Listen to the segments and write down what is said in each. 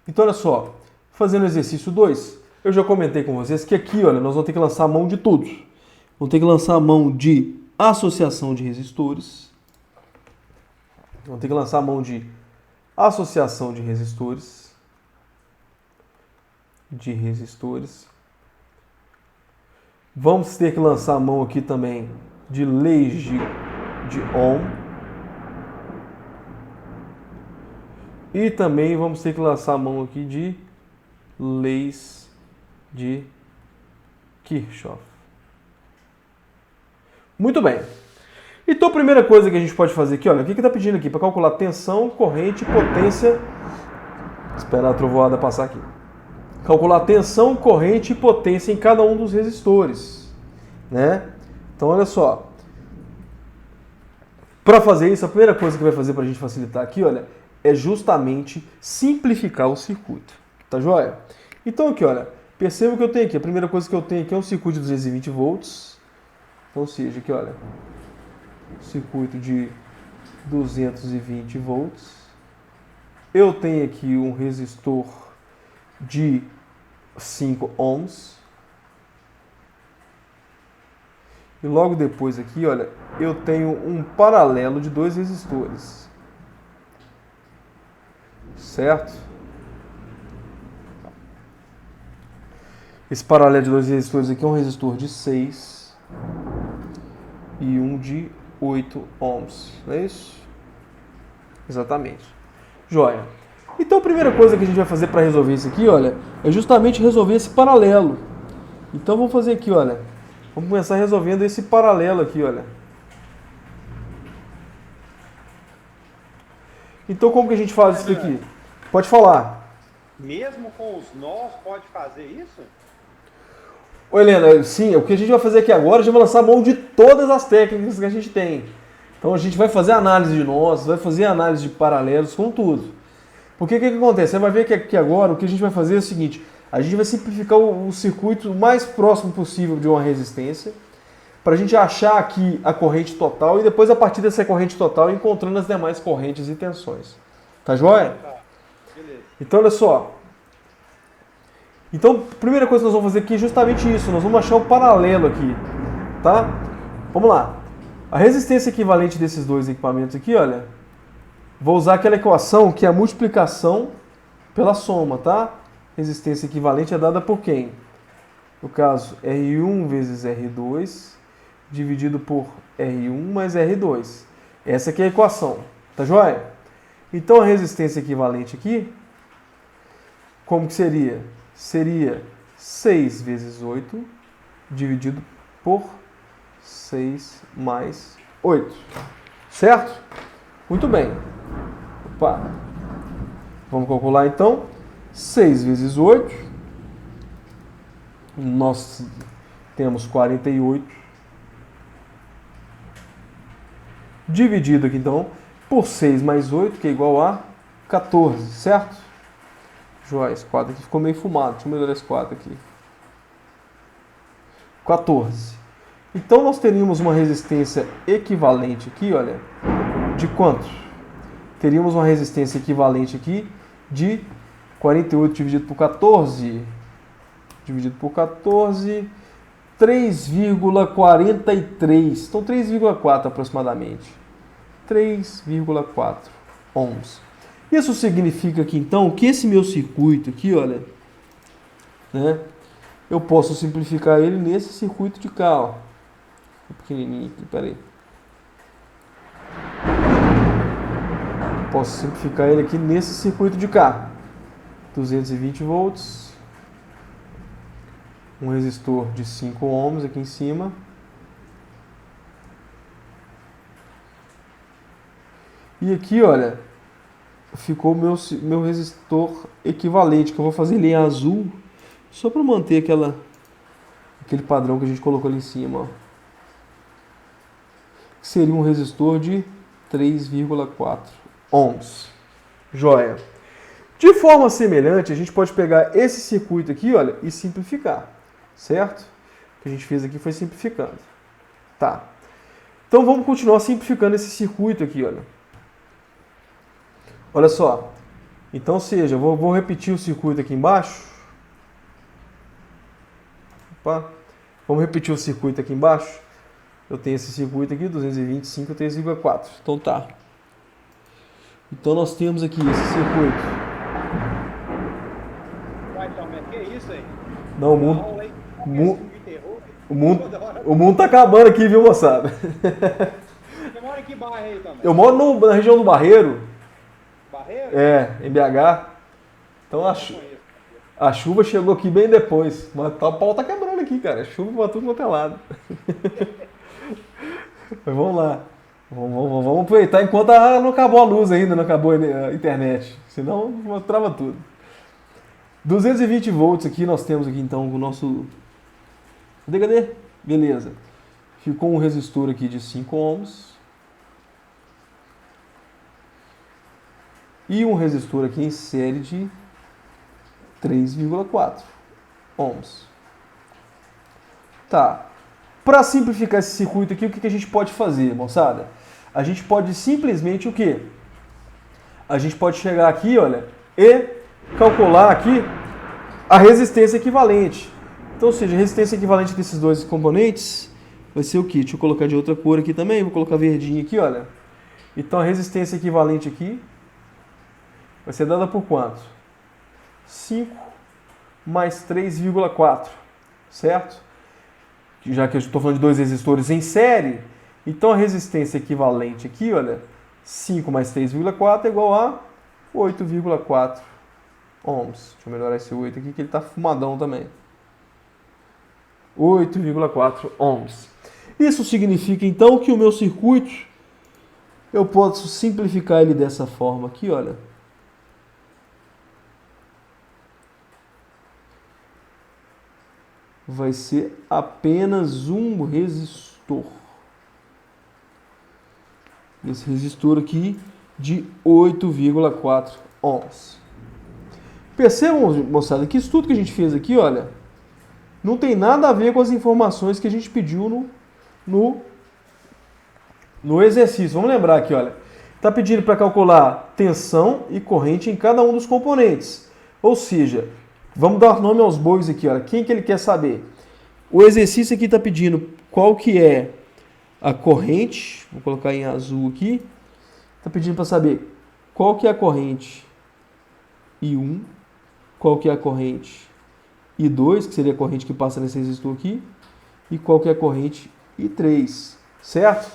Então, olha só, fazendo o exercício 2, eu já comentei com vocês que aqui, olha, nós vamos ter que lançar a mão de tudo. Vamos ter que lançar a mão de associação de resistores. Vamos ter que lançar a mão de associação de resistores. Vamos ter que lançar a mão aqui também de leis de Ohm. E também vamos ter que lançar a mão aqui de leis de Kirchhoff. Muito bem. Então a primeira coisa que a gente pode fazer aqui, olha, o que está pedindo aqui? Para calcular tensão, corrente, potência. Esperar a trovoada passar aqui. Calcular tensão, corrente e potência em cada um dos resistores, né? Então olha só. Para fazer isso, a primeira coisa que vai fazer para a gente facilitar aqui, olha, é justamente simplificar o circuito. Tá joia? Então aqui, olha, perceba o que eu tenho aqui. A primeira coisa que eu tenho aqui é um circuito de 220 volts. Ou seja, aqui, olha, circuito de 220 volts. Eu tenho aqui um resistor de 5 ohms. E logo depois aqui, olha, eu tenho um paralelo de 2 resistores. Certo? Esse paralelo de 2 resistores aqui é um resistor de 6 e um de 8 ohms. Não é isso? Exatamente. Joia. Então a primeira coisa que a gente vai fazer para resolver isso aqui, olha, é justamente resolver esse paralelo. Então vamos fazer aqui, olha. Vamos começar resolvendo esse paralelo aqui, olha. Então como que a gente faz isso aqui? Pode falar. Mesmo com os nós, pode fazer isso? Oi, Helena, sim, o que a gente vai fazer aqui agora, a gente vai lançar a mão de todas as técnicas que a gente tem. Então a gente vai fazer análise de nós, vai fazer análise de paralelos, com tudo. Porque o que acontece? Você vai ver que aqui agora o que a gente vai fazer é o seguinte, a gente vai simplificar o circuito o mais próximo possível de uma resistência, para a gente achar aqui a corrente total e depois a partir dessa corrente total encontrando as demais correntes e tensões. Tá joia? Tá, beleza. Então olha só. Então, a primeira coisa que nós vamos fazer aqui é justamente isso. Nós vamos achar o paralelo aqui, tá? Vamos lá. A resistência equivalente desses dois equipamentos aqui, olha, vou usar aquela equação que é a multiplicação pela soma, tá? Resistência equivalente é dada por quem? No caso, R1 vezes R2 dividido por R1 mais R2. Essa aqui é a equação, tá joia? Então, a resistência equivalente aqui, como que seria? Seria 6 vezes 8 dividido por 6 mais 8. Certo? Muito bem. Opa. Vamos calcular então. 6 vezes 8. Nós temos 48. Dividido aqui então por 6 mais 8, que é igual a 14, certo? Joia, esse quadro aqui ficou meio fumado. Deixa eu melhorar esse quadro aqui. 14. Então nós teríamos uma resistência equivalente aqui, olha, de quanto? Teríamos uma resistência equivalente aqui de 48 dividido por 14. Dividido por 14, 3,43. Então 3,4 aproximadamente. 3,4 ohms. Isso significa que então que esse meu circuito aqui, olha, né, eu posso simplificar ele nesse circuito de cá, ó. Pequenininho aqui, peraí. Posso simplificar ele aqui nesse circuito de cá. 220 volts. Um resistor de 5 ohms aqui em cima. E aqui, olha, ficou o meu resistor equivalente, que eu vou fazer ele em azul, só para manter aquele padrão que a gente colocou ali em cima, ó. Seria um resistor de 3,4 ohms. Joia. De forma semelhante, a gente pode pegar esse circuito aqui, olha, e simplificar, certo? O que a gente fez aqui foi simplificando. Tá. Então vamos continuar simplificando esse circuito aqui, olha. Olha só. Então, ou seja, vou repetir o circuito aqui embaixo. Opa. Vamos repetir o circuito aqui embaixo. Eu tenho esse circuito aqui, 225, 3,4. Então tá. Então nós temos aqui esse circuito. Vai, Tomé, que isso aí? Não, o mundo tá acabando aqui, viu, moçada? Você mora em que bairro aí, Tomé? Eu moro na região do Barreiro. Barreiro? É, em BH. Então a chuva chegou aqui bem depois. Mas o pau tá quebrando aqui, cara. Chuva pra tudo quanto é lado. Mas vamos lá. Vamos aproveitar enquanto não acabou a luz ainda, não acabou a internet. Senão trava tudo. 220 volts aqui, nós temos aqui então o nosso... Cadê? Beleza. Ficou um resistor aqui de 5 ohms. E um resistor aqui em série de 3,4 ohms. Tá. Para simplificar esse circuito aqui, o que a gente pode fazer, moçada? A gente pode simplesmente o quê? A gente pode chegar aqui, olha, e calcular aqui a resistência equivalente. Então, ou seja, a resistência equivalente desses dois componentes vai ser o quê? Deixa eu colocar de outra cor aqui também, vou colocar verdinho aqui, olha. Então, a resistência equivalente aqui vai ser dada por quanto? 5 mais 3,4, certo? Já que eu estou falando de dois resistores em série, então a resistência equivalente aqui, olha, 5 mais 3,4 é igual a 8,4 ohms. Deixa eu melhorar esse 8 aqui, que ele está fumadão também. 8,4 ohms. Isso significa, então, que o meu circuito, eu posso simplificar ele dessa forma aqui, olha. Vai ser apenas um resistor. Esse resistor aqui de 8,4 ohms. Percebam, moçada, que isso tudo que a gente fez aqui, olha, não tem nada a ver com as informações que a gente pediu no exercício. Vamos lembrar aqui, olha. Está pedindo para calcular tensão e corrente em cada um dos componentes. Ou seja, vamos dar nome aos bois aqui, olha. Quem que ele quer saber? O exercício aqui está pedindo qual que é a corrente. Vou colocar em azul aqui. Está pedindo para saber qual que é a corrente I1, qual que é a corrente I2, que seria a corrente que passa nesse resistor aqui, e qual que é a corrente I3, certo?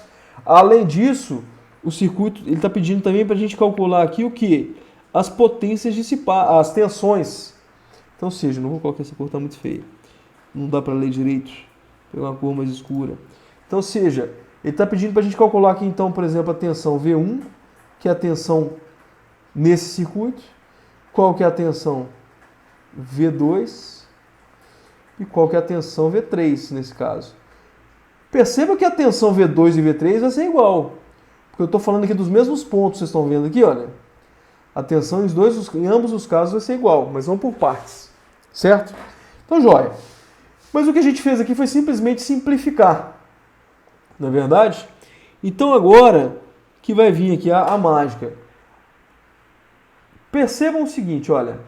Além disso, o circuito ele está pedindo também para a gente calcular aqui o que? As potências dissipadas, as tensões. Então, ou seja, não vou colocar essa cor, está muito feia. Não dá para ler direito. Vou pegar uma cor mais escura. Então, ou seja, ele está pedindo para a gente calcular aqui, então, por exemplo, a tensão V1, que é a tensão nesse circuito. Qual que é a tensão V2 e qual que é a tensão V3 nesse caso. Perceba que a tensão V2 e V3 vai ser igual. Porque eu estou falando aqui dos mesmos pontos, vocês estão vendo aqui, olha. A tensão em ambos os casos vai ser igual, mas vamos por partes, certo? Então, joia. Mas o que a gente fez aqui foi simplesmente simplificar, não é verdade? Então agora que vai vir aqui a mágica. Percebam o seguinte, olha.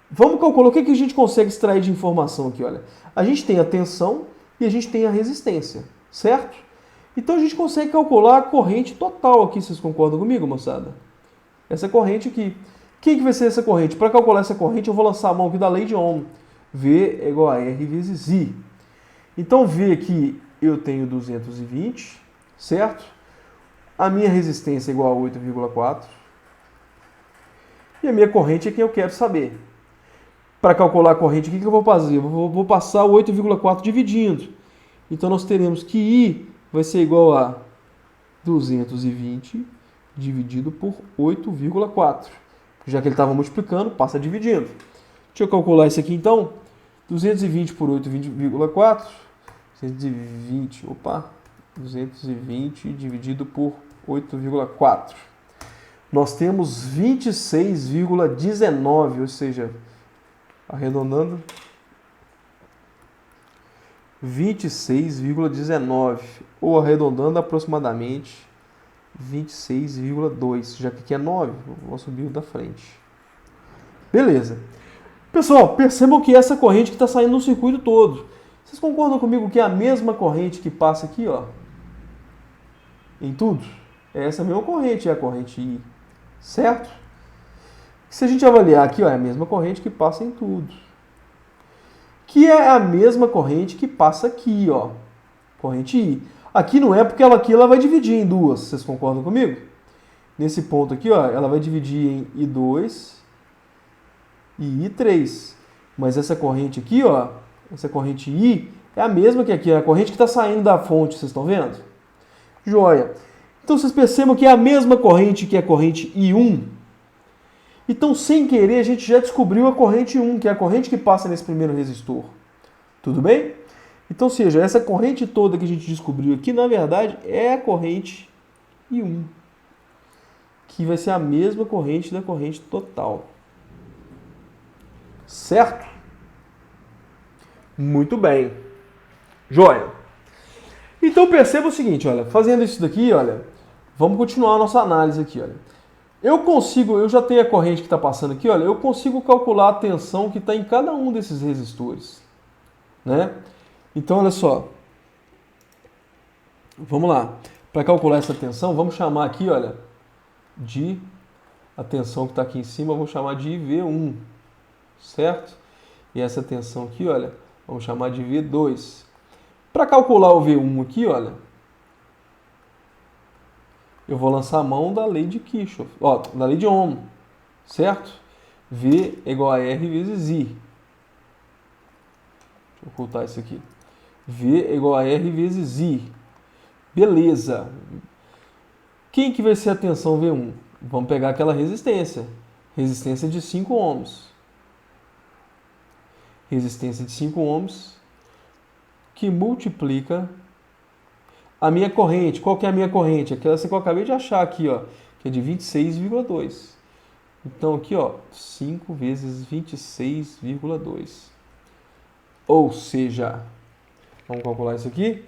Vamos calcular o que a gente consegue extrair de informação aqui, olha. A gente tem a tensão e a gente tem a resistência, certo? Então a gente consegue calcular a corrente total aqui, vocês concordam comigo, moçada? Essa corrente aqui. O que vai ser essa corrente? Para calcular essa corrente eu vou lançar a mão aqui da lei de Ohm. V é igual a R vezes I. Então V aqui eu tenho 220, certo? A minha resistência é igual a 8,4. E a minha corrente é quem eu quero saber. Para calcular a corrente, o que eu vou fazer? Eu vou passar o 8,4 dividindo. Então nós teremos que I vai ser igual a 220 dividido por 8,4. Já que ele estava multiplicando, passa dividindo. Deixa eu calcular isso aqui então. 220 por 8,4. 220 dividido por 8,4. Nós temos 26,19, ou seja, arredondando, 26,19, ou arredondando aproximadamente 26,2, já que aqui é 9, vou subir o da frente. Beleza. Pessoal, percebam que essa corrente que está saindo no circuito todo. Vocês concordam comigo que é a mesma corrente que passa aqui, ó? Em tudo? É essa mesma corrente, é a corrente I. Certo? Se a gente avaliar aqui, ó, é a mesma corrente que passa em tudo. Que é a mesma corrente que passa aqui, ó. Corrente I. Aqui não é porque ela vai dividir em duas. Vocês concordam comigo? Nesse ponto aqui, ó, ela vai dividir em I2 e I3. Mas essa corrente aqui, ó, essa corrente I, é a mesma que aqui, é a corrente que está saindo da fonte, vocês estão vendo? Joia. Então vocês percebam que é a mesma corrente que a corrente I1. Então, sem querer, a gente já descobriu a corrente 1, que é a corrente que passa nesse primeiro resistor. Tudo bem? Então, seja, essa corrente toda que a gente descobriu aqui, na verdade, é a corrente I1, que vai ser a mesma corrente da corrente total. Certo? Muito bem. Joia. Então, perceba o seguinte, olha, fazendo isso daqui, olha, vamos continuar a nossa análise aqui, olha. Eu já tenho a corrente que está passando aqui, olha, eu consigo calcular a tensão que está em cada um desses resistores, né? Então, olha só, vamos lá, para calcular essa tensão, vamos chamar aqui, olha, de a tensão que está aqui em cima, vamos chamar de V1, certo? E essa tensão aqui, olha, vamos chamar de V2. Para calcular o V1 aqui, olha, eu vou lançar a mão da lei de Kirchhoff, ó, da lei de Ohm, certo? V é igual a R vezes I. Deixa eu ocultar isso aqui. V é igual a R vezes I. Beleza. Quem que vai ser a tensão V1? Vamos pegar aquela resistência. Resistência de 5 ohms. Resistência de 5 ohms que multiplica a minha corrente. Qual que é a minha corrente? Aquela que eu acabei de achar aqui, ó, que é de 26,2. Então aqui, ó, 5 vezes 26,2. Ou seja, vamos calcular isso aqui.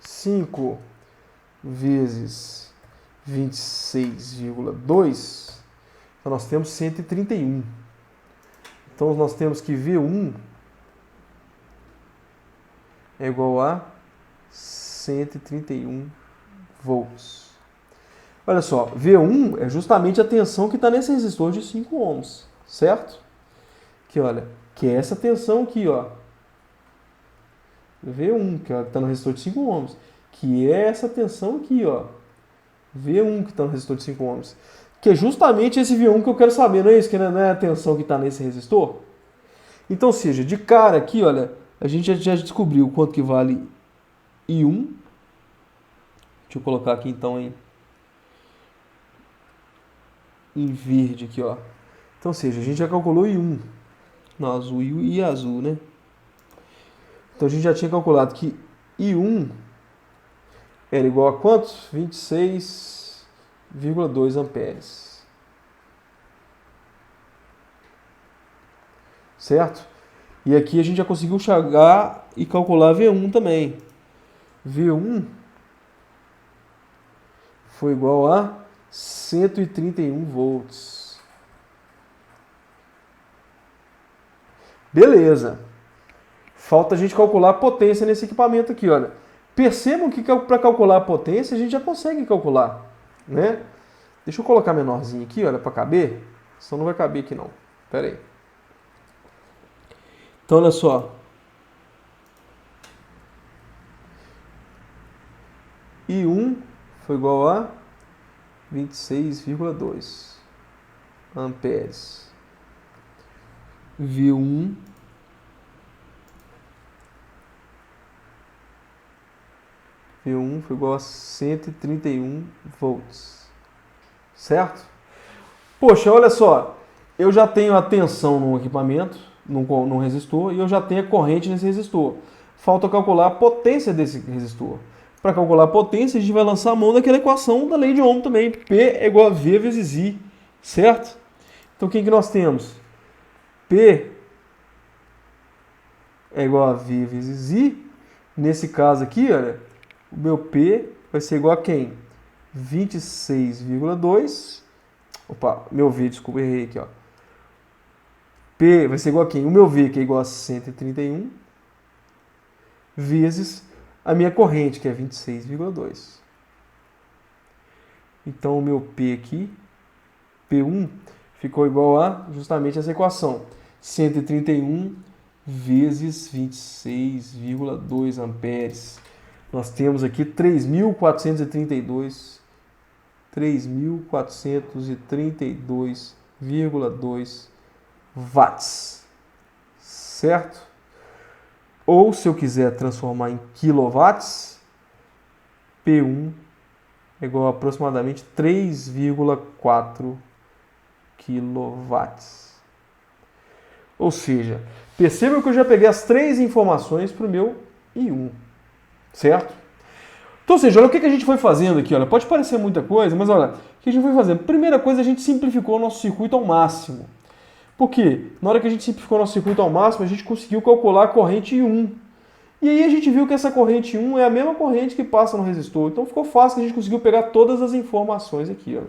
5 vezes 26,2. Então nós temos 131. Então nós temos que V1 é igual a 131 volts. Olha só, V1 é justamente a tensão que está nesse resistor de 5 ohms, certo? Que olha, que é essa tensão aqui, ó. V1, que está no resistor de 5 ohms. Que é essa tensão aqui, ó. V1, que está no resistor de 5 ohms. Que é justamente esse V1 que eu quero saber, não é isso? Que não é a tensão que está nesse resistor? Então, seja, de cara aqui, olha, a gente já descobriu quanto que vale I1. Deixa eu colocar aqui então em verde aqui, ó. Então, seja, a gente já calculou I1 no azul e azul, né? Então a gente já tinha calculado que I1 era igual a quantos? 26,2 amperes. Certo? E aqui a gente já conseguiu chegar e calcular V1 também. V1 foi igual a 131 volts. Beleza. Falta a gente calcular a potência nesse equipamento aqui, olha. Percebam que para calcular a potência a gente já consegue calcular, né? Deixa eu colocar menorzinho aqui, olha, para caber. Senão não vai caber aqui não. Pera aí. Então, olha só. I1 foi igual a 26,2 amperes. V1 foi igual a 131 volts. Certo? Poxa, olha só. Eu já tenho a tensão no equipamento, num resistor, e eu já tenho a corrente nesse resistor. Falta calcular a potência desse resistor. Para calcular a potência, a gente vai lançar a mão daquela equação da lei de Ohm também. P é igual a V vezes I. Certo? Então, quem que nós temos? P é igual a V vezes I. Nesse caso aqui, olha, o meu P vai ser igual a quem? 26,2 Opa, meu V, desculpa, errei aqui, ó. P vai ser igual a quem? O meu V, que é igual a 131, vezes a minha corrente, que é 26,2. Então, o meu P aqui, P1, ficou igual a justamente essa equação. 131 vezes 26,2 amperes. Nós temos aqui 3.432,2 watts, certo? Ou, se eu quiser transformar em quilowatts, P1 é igual a aproximadamente 3,4 quilowatts. Ou seja, percebam que eu já peguei as três informações para o meu I1, certo? Então, ou seja, olha o que a gente foi fazendo aqui. Olha, pode parecer muita coisa, mas olha, o que a gente foi fazendo? Primeira coisa, a gente simplificou o nosso circuito ao máximo. Por quê? Na hora que a gente simplificou o nosso circuito ao máximo, a gente conseguiu calcular a corrente I1. E aí a gente viu que essa corrente I1 é a mesma corrente que passa no resistor. Então ficou fácil que a gente conseguiu pegar todas as informações aqui, ó.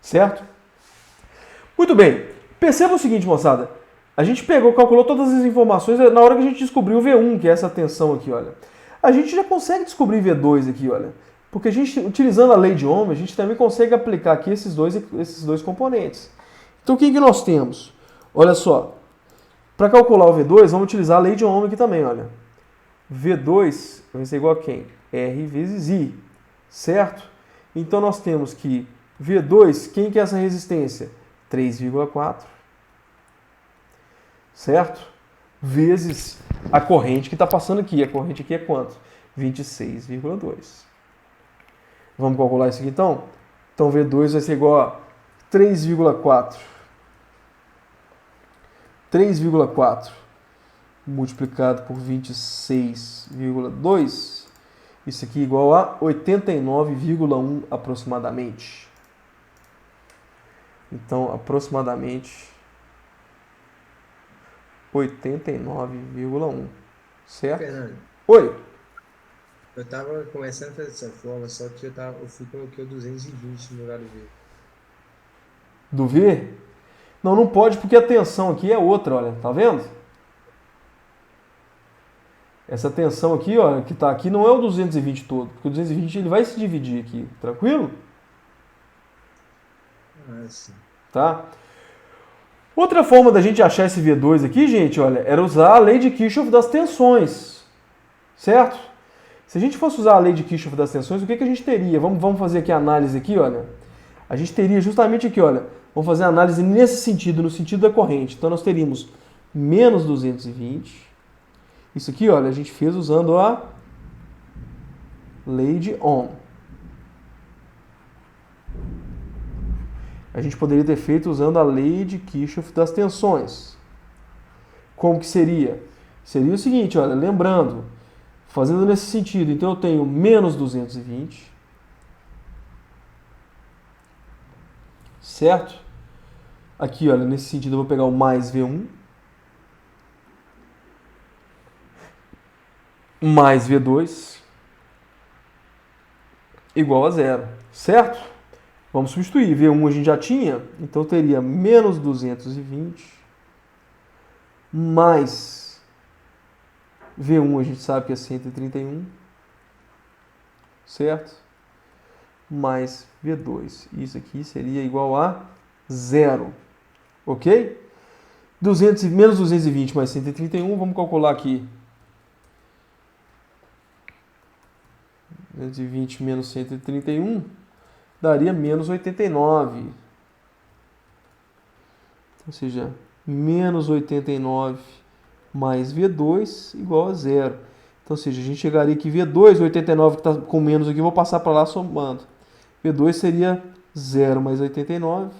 Certo? Muito bem. Perceba o seguinte, moçada. A gente calculou todas as informações na hora que a gente descobriu o V1, que é essa tensão aqui, olha. A gente já consegue descobrir V2 aqui, olha. Porque a gente, utilizando a lei de Ohm, a gente também consegue aplicar aqui esses dois componentes. Então o que nós temos? Olha só. Para calcular o V2, vamos utilizar a lei de Ohm aqui também, olha. V2 vai ser igual a quem? R vezes I, certo? Então nós temos que V2, quem que é essa resistência? 3,4, certo? Vezes a corrente que está passando aqui. A corrente aqui é quanto? 26,2. Vamos calcular isso aqui então? Então V2 vai ser igual a 3,4. 3,4 multiplicado por 26,2, isso aqui é igual a 89,1 aproximadamente. Então, aproximadamente 89,1, certo? Fernando, Oi. eu tava começando a fazer dessa forma, só que eu coloquei o 220 no lugar do V. Do V? Não pode porque a tensão aqui é outra, olha, tá vendo? Essa tensão aqui, ó, que está aqui, não é o 220 todo, porque o 220 ele vai se dividir aqui, tranquilo? Ah, sim. Tá? Outra forma da gente achar esse V2 aqui, gente, olha, era usar a lei de Kirchhoff das tensões, certo? Se a gente fosse usar a lei de Kirchhoff das tensões, o que a gente teria? Vamos fazer aqui a análise aqui, olha. A gente teria justamente aqui, olha, vamos fazer a análise nesse sentido, no sentido da corrente. Então nós teríamos menos 220. Isso aqui, olha, a gente fez usando a lei de Ohm. A gente poderia ter feito usando a lei de Kirchhoff das tensões. Como que seria? Seria o seguinte, olha, lembrando, fazendo nesse sentido, então eu tenho menos 220, certo? Aqui, olha, nesse sentido eu vou pegar o mais V1, mais V2 igual a zero, certo? Vamos substituir. V1 a gente já tinha, então teria menos 220 mais V1 a gente sabe que é 131, certo? Mais V2. Isso aqui seria igual a zero, ok? Menos 220 mais 131, vamos calcular aqui. 220 menos 131 daria menos 89. Ou seja, menos 89 mais V2 igual a zero. Então, ou seja, a gente chegaria aqui V2, 89 que está com menos aqui, vou passar para lá somando. V2 seria 0 mais 89.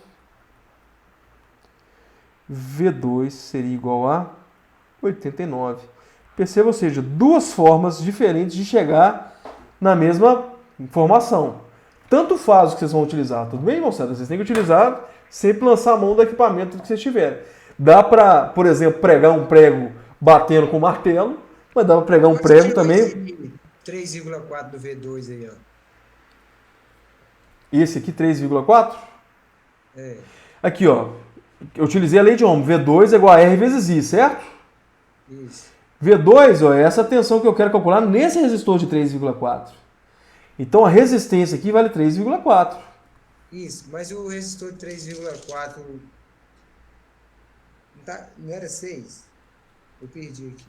V2 seria igual a 89. Perceba, ou seja, duas formas diferentes de chegar na mesma informação. Tanto faz o que vocês vão utilizar, tudo bem, moçada? Vocês têm que utilizar, sempre lançar a mão do equipamento que vocês tiverem. Dá para, por exemplo, pregar um prego batendo com martelo, mas dá para pregar um prego também. 3,4 do V2 aí, ó. Esse aqui, 3,4? É, Aqui, ó. Eu utilizei a lei de Ohm. V2 é igual a R vezes I, certo? isso. V2, ó, é essa tensão que eu quero calcular nesse resistor de 3,4. Então a resistência aqui vale 3,4. Isso, mas o resistor de 3,4 não era 6? Eu perdi aqui.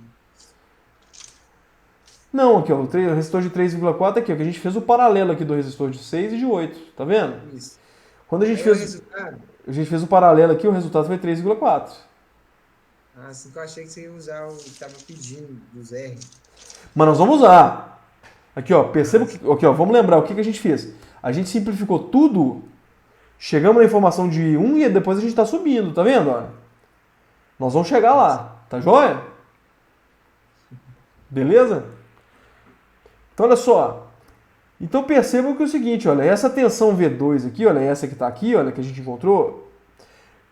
Não, aqui, ó, o resistor de 3,4 aqui, ó, que a gente fez o paralelo aqui do resistor de 6 e de 8, tá vendo? Isso. Quando a Aí gente o fez, resultado. a gente fez o paralelo aqui, o resultado foi 3,4. Ah, assim que eu achei que você ia usar o que estava pedindo, dos R. Mas nós vamos usar. Aqui, ó, perceba que, aqui, ó, vamos lembrar o que a gente fez. A gente simplificou tudo, chegamos na informação de 1 e depois a gente está subindo, tá vendo? Ó? Nós vamos chegar lá, tá joia? Beleza? Então, olha só. Então, percebam que é o seguinte, olha, essa tensão V2 aqui, olha, essa que está aqui, olha, que a gente encontrou,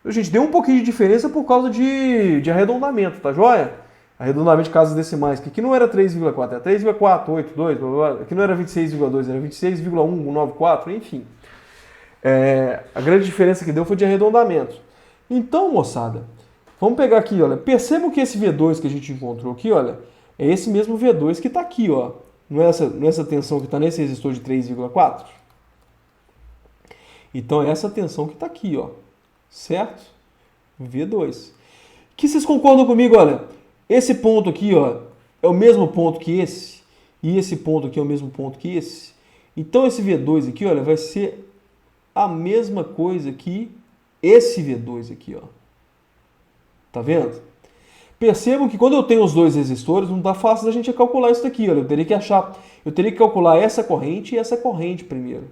a gente deu um pouquinho de diferença por causa de arredondamento, tá joia? Arredondamento de casas decimais, que aqui não era 3,4, era 3,482, blá, blá, blá. Aqui não era 26,2, era 26,194, enfim. A grande diferença que deu foi de arredondamento. Então, moçada, vamos pegar aqui, olha, percebam que esse V2 que a gente encontrou aqui, olha, é esse mesmo V2 que está aqui, ó. Não é essa tensão que está nesse resistor de 3,4? Então é essa tensão que está aqui, ó. Certo? V2. Que vocês concordam comigo, olha? Esse ponto aqui, ó, é o mesmo ponto que esse. E esse ponto aqui é o mesmo ponto que esse. Então esse V2 aqui, olha, vai ser a mesma coisa que esse V2 aqui, ó. Tá vendo? Percebam que quando eu tenho os dois resistores, não dá fácil da gente calcular isso daqui. Olha, eu teria que calcular essa corrente e essa corrente primeiro.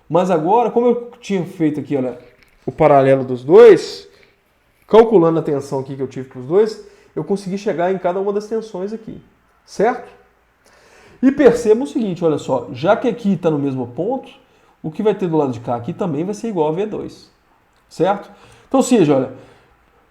Mas agora, como eu tinha feito aqui, olha, o paralelo dos dois, calculando a tensão aqui que eu tive para os dois, eu consegui chegar em cada uma das tensões aqui, certo? E percebam o seguinte, olha só, já que aqui está no mesmo ponto, o que vai ter do lado de cá aqui também vai ser igual a V2, certo? Então, ou seja, olha,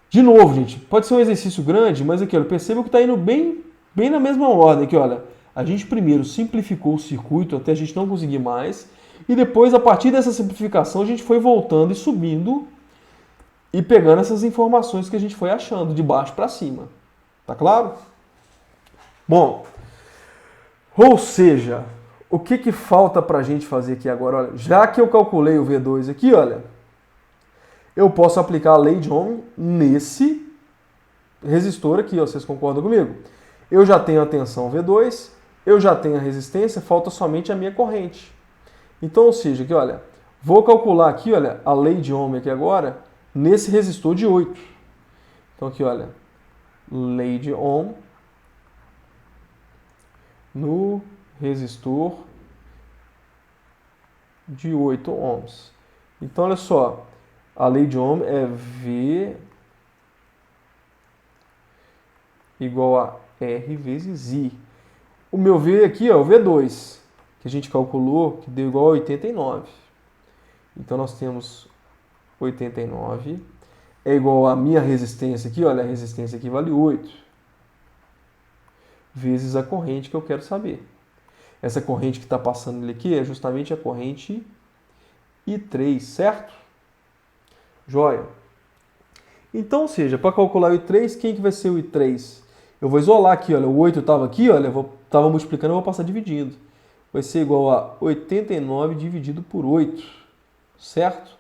de novo, gente, pode ser um exercício grande, mas aqui, olha, perceba que está indo bem na mesma ordem. Aqui, olha, a gente primeiro simplificou o circuito até a gente não conseguir mais, e depois, a partir dessa simplificação, a gente foi voltando e subindo e pegando essas informações que a gente foi achando de baixo para cima. Tá claro? Bom, ou seja, o que falta para a gente fazer aqui agora? Olha, já que eu calculei o V2 aqui, olha, eu posso aplicar a lei de Ohm nesse resistor aqui, ó, vocês concordam comigo? Eu já tenho a tensão V2, eu já tenho a resistência, falta somente a minha corrente. Então, ou seja, aqui, olha, vou calcular aqui, olha, a lei de Ohm aqui agora, nesse resistor de 8. Então aqui, olha, lei de Ohm no resistor de 8 ohms. Então, olha só, a lei de Ohm é V igual a R vezes I. O meu V aqui, ó, o V2, que a gente calculou, que deu igual a 89. Então, nós temos 89 é igual a minha resistência aqui, olha, a resistência aqui vale 8, vezes a corrente que eu quero saber. Essa corrente que está passando ali aqui é justamente a corrente I3, certo? Joia. Então, ou seja, para calcular o I3, quem que vai ser o I3? Eu vou isolar aqui, olha, o 8 estava aqui, olha, eu estava multiplicando, eu vou passar dividindo. Vai ser igual a 89 dividido por 8, certo?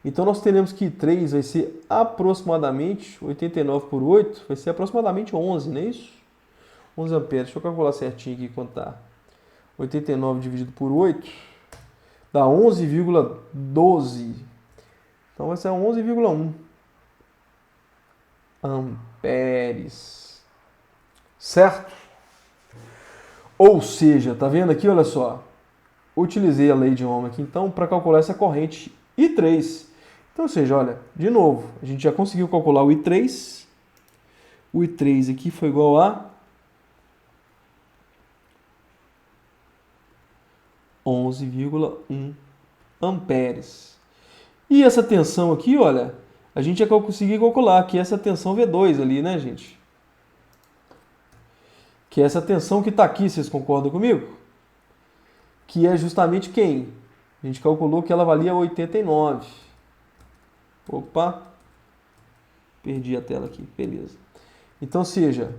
Então, nós teremos que I3 vai ser aproximadamente, 89 por 8, vai ser aproximadamente 11, não é isso? 11 amperes. Deixa eu calcular certinho aqui quanto está. 89 dividido por 8 dá 11,12. Então vai ser 11,1 amperes. Certo? Ou seja, tá vendo aqui, olha só. Utilizei a lei de Ohm aqui então para calcular essa corrente I3. Então, ou seja, olha, de novo, a gente já conseguiu calcular o I3. O I3 aqui foi igual a 11,1 amperes. E essa tensão aqui, olha, a gente já conseguiu calcular que essa tensão V2 ali, né, gente? Que é essa tensão que está aqui, vocês concordam comigo? Que é justamente quem? A gente calculou que ela valia 89. Opa, perdi a tela aqui, beleza. Então, seja,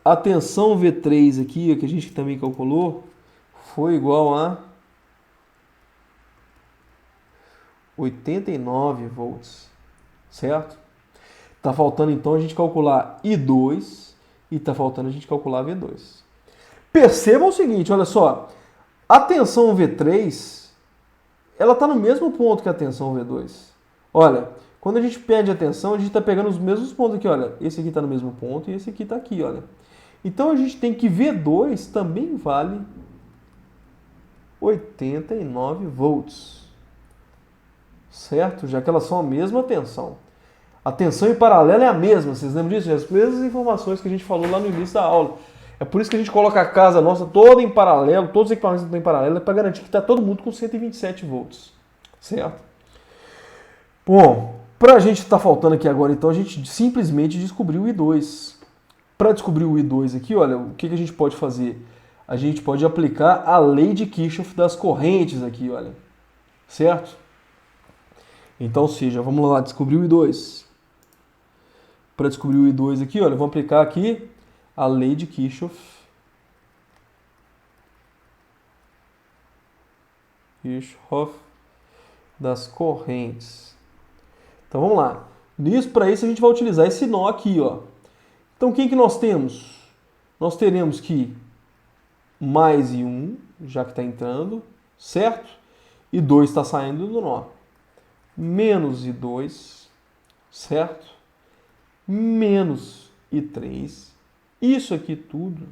a tensão V3 aqui, que a gente também calculou, foi igual a 89 volts, certo? Tá faltando então a gente calcular I2 e tá faltando a gente calcular V2. Percebam o seguinte, olha só, a tensão V3, ela tá no mesmo ponto que a tensão V2. Olha, quando a gente pede a tensão, a gente está pegando os mesmos pontos aqui, olha, esse aqui está no mesmo ponto e esse aqui está aqui, olha. Então a gente tem que V2 também vale 89 volts, certo? Já que elas são a mesma tensão. A tensão em paralelo é a mesma, vocês lembram disso? As mesmas informações que a gente falou lá no início da aula. É por isso que a gente coloca a casa nossa toda em paralelo, todos os equipamentos estão em paralelo, é para garantir que está todo mundo com 127 volts, certo? Bom, para a gente estar faltando aqui agora, então, a gente simplesmente descobriu o I2. Para descobrir o I2 aqui, olha, o que a gente pode fazer? A gente pode aplicar a lei de Kirchhoff das correntes aqui, olha, certo? Então, seja, vamos lá descobrir o I2. Para descobrir o I2 aqui, olha, vamos aplicar aqui a lei de Kirchhoff. Kirchhoff das correntes. Então vamos lá. Para isso a gente vai utilizar esse nó aqui, ó. Então quem que nós temos? Nós teremos que mais I1, já que está entrando, certo? E 2 está saindo do nó. Menos I2, certo? Menos I3. Isso aqui tudo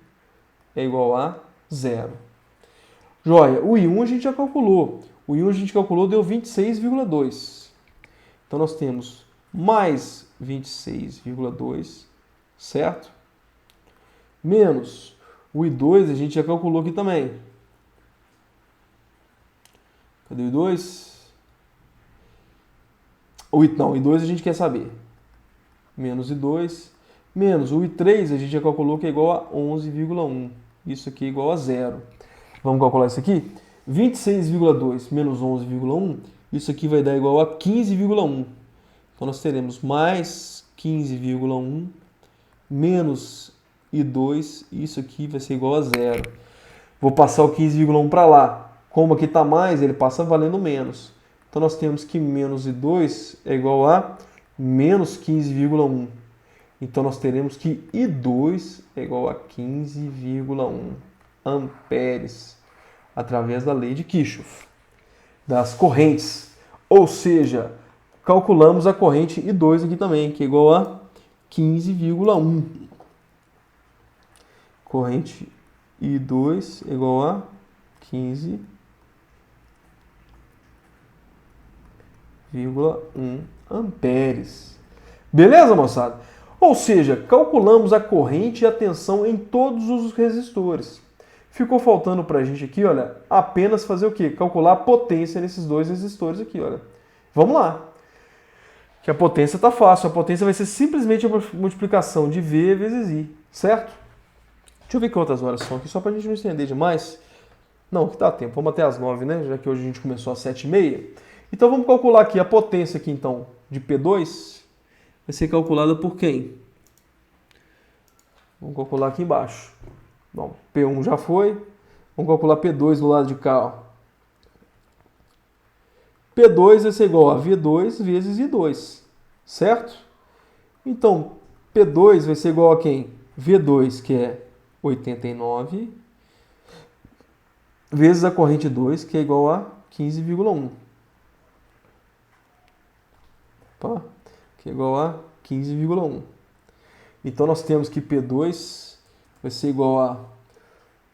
é igual a 0. Joia, o I1 a gente já calculou. O I1 a gente calculou, deu 26,2. Então nós temos mais 26,2, certo? Menos o I2 a gente já calculou aqui também. Cadê o I2? Não, o I2 a gente quer saber. Menos I2. Menos o I3 a gente já calculou que é igual a 11,1. Isso aqui é igual a 0. Vamos calcular isso aqui? 26,2 menos 11,1. Isso aqui vai dar igual a 15,1. Então nós teremos mais 15,1 menos I2. Isso aqui vai ser igual a 0. Vou passar o 15,1 para lá. Como aqui está mais, ele passa valendo menos. Então nós temos que menos I2 é igual a menos 15,1. Então nós teremos que I2 é igual a 15,1 amperes, através da lei de Kirchhoff das correntes. Ou seja, calculamos a corrente I2 aqui também, que é igual a 15,1. Corrente I2 é igual a 15,1 amperes. Beleza, moçada? Ou seja, calculamos a corrente e a tensão em todos os resistores. Ficou faltando para a gente aqui, olha, apenas fazer o quê? Calcular a potência nesses dois resistores aqui, olha. Vamos lá. Que a potência está fácil. A potência vai ser simplesmente a multiplicação de V vezes I, certo? Deixa eu ver que outras horas são aqui, só para a gente não estender demais. Não, que dá tempo. Vamos até as 9, né? Já que hoje a gente começou às 7h30. Então vamos calcular aqui a potência aqui, então, de P2. Vai ser calculada por quem? Vamos calcular aqui embaixo. Bom, P1 já foi. Vamos calcular P2 do lado de cá. Ó. P2 vai ser igual a V2 vezes I2. Certo? Então, P2 vai ser igual a quem? V2, que é 89, vezes a corrente 2, que é igual a 15,1. Tá? Que é igual a 15,1. Então, nós temos que P2 vai ser igual a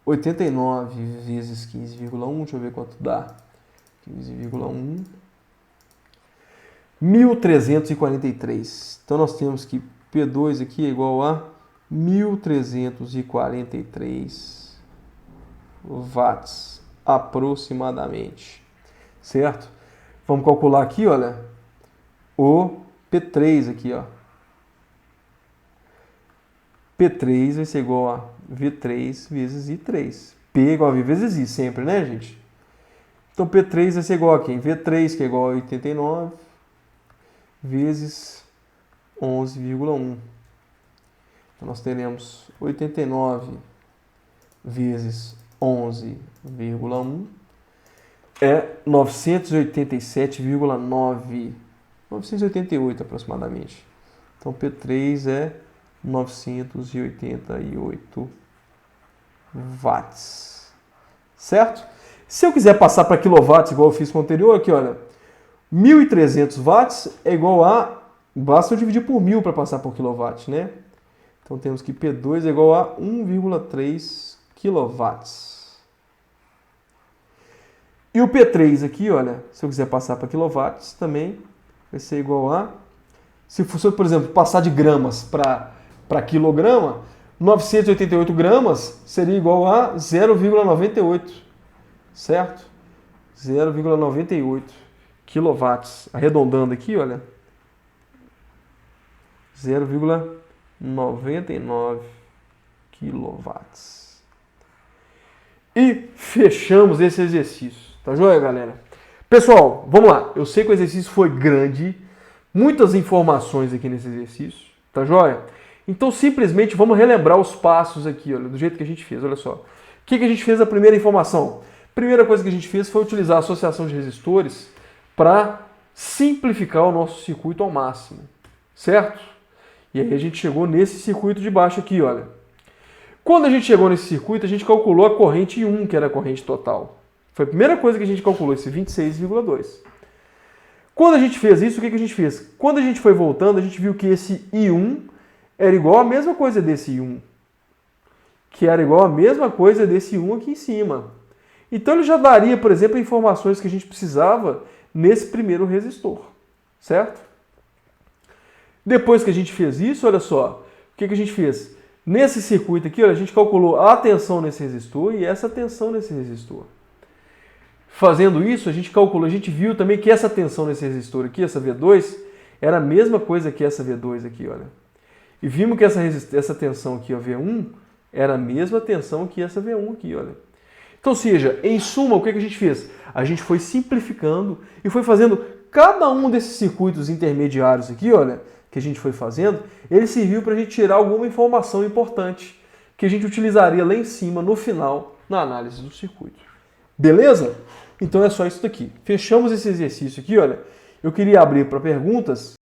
89 vezes 15,1. Deixa eu ver quanto dá. 15,1. 1.343. Então, nós temos que P2 aqui é igual a 1.343 watts, aproximadamente. Certo? Vamos calcular aqui, olha, o P3 aqui, ó. P3 vai ser igual a V3 vezes I3. P igual a V vezes I sempre, né, gente? Então, P3 vai ser igual a quem? V3, que é igual a 89, vezes 11,1. Então, nós teremos 89 vezes 11,1 é 987,9. 988 aproximadamente. Então, P3 é 988 watts. Certo? Se eu quiser passar para quilowatts, igual eu fiz com o anterior, aqui, olha, 1.300 watts é igual a... Basta eu dividir por 1.000 para passar por quilowatt, né? Então, temos que P2 é igual a 1,3 quilowatts. E o P3 aqui, olha, se eu quiser passar para quilowatts, também vai ser igual a... Se fosse, por exemplo, passar de gramas para quilograma, 988 gramas seria igual a 0,98, certo? 0,98 quilowatts. Arredondando aqui, olha, 0,99 quilowatts. E fechamos esse exercício. Tá joia, galera? Pessoal, vamos lá. Eu sei que o exercício foi grande, muitas informações aqui nesse exercício. Tá joia? Então, simplesmente, vamos relembrar os passos aqui, olha, do jeito que a gente fez. Olha só. O que a gente fez na primeira informação? Primeira coisa que a gente fez foi utilizar a associação de resistores para simplificar o nosso circuito ao máximo. Certo? E aí a gente chegou nesse circuito de baixo aqui, olha. Quando a gente chegou nesse circuito, a gente calculou a corrente I1, que era a corrente total. Foi a primeira coisa que a gente calculou, esse 26,2. Quando a gente fez isso, o que a gente fez? Quando a gente foi voltando, a gente viu que esse I1 era igual a mesma coisa desse I1. Que era igual a mesma coisa desse I1 aqui em cima. Então ele já daria, por exemplo, informações que a gente precisava nesse primeiro resistor. Certo? Depois que a gente fez isso, olha só, o que a gente fez? Nesse circuito aqui, olha, a gente calculou a tensão nesse resistor e essa tensão nesse resistor. Fazendo isso, a gente calculou, a gente viu também que essa tensão nesse resistor aqui, essa V2, era a mesma coisa que essa V2 aqui, olha. E vimos que essa tensão aqui, ó, V1, era a mesma tensão que essa V1 aqui, olha. Então, ou seja, em suma, o que a gente fez? A gente foi simplificando e foi fazendo cada um desses circuitos intermediários aqui, olha, que a gente foi fazendo, ele serviu para a gente tirar alguma informação importante que a gente utilizaria lá em cima, no final, na análise do circuito. Beleza? Então é só isso daqui. Fechamos esse exercício aqui, olha. Eu queria abrir para perguntas.